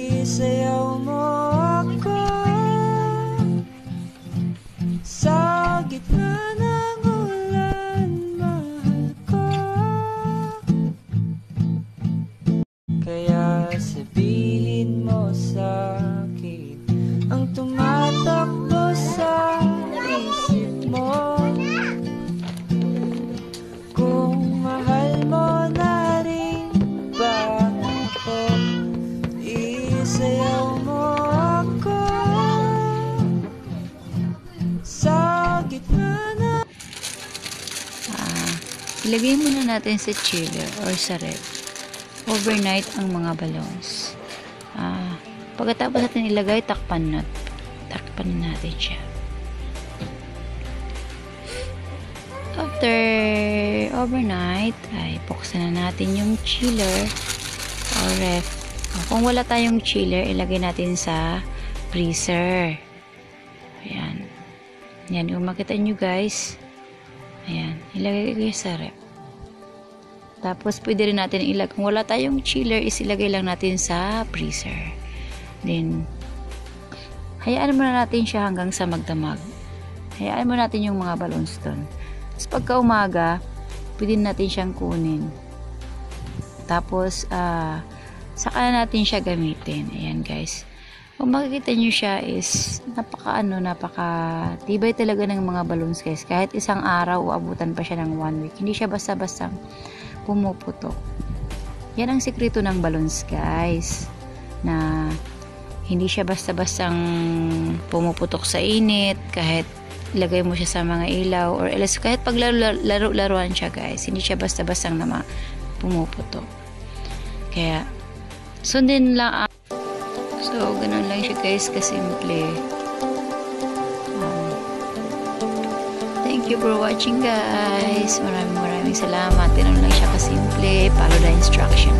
Isayaw mo ako sa gitna ng ulan, mahal ko. Kaya sabihin mo sa'kin ang tumatakbo sa isip mo. Kung mahal mo na rin ba ako, isayaw mo ako sa gitna na. Ilagay muna natin sa chiller or sa ref overnight ang mga balloons. Pagkatapos natin ilagay, takpan natin siya. After overnight, ay buksan na natin yung chiller or ref. Kung wala tayong chiller, ilagay natin sa freezer. Ayan. Ayan, kung makita nyo guys, ayan, ilagay sa ref. Tapos, pwede rin natin ilagay. Kung wala tayong chiller, ilagay lang natin sa freezer. Then, hayaan muna natin siya hanggang sa magdamag. Hayaan muna natin yung mga balloons doon. Tapos, pagka umaga, pwede natin siyang kunin. Tapos, saka na natin siya gamitin. Ayan, guys. Kung makikita nyo siya is, napaka tibay talaga ng mga balloons, guys. Kahit isang araw, abutan pa siya ng 1 week. Hindi siya basta-bastang pumuputok. Yan ang sikreto ng balloons, guys, na hindi siya basta-bastang pumuputok sa init, kahit ilagay mo siya sa mga ilaw or else kahit pag laro-laruan siya, guys, hindi siya basta-bastang na pumuputok. Kaya sundin lang so ganun lang siya, guys, kasimple. Thank you for watching, guys. Maraming salamat. Ganun lang siya kasimple. Follow the instruction.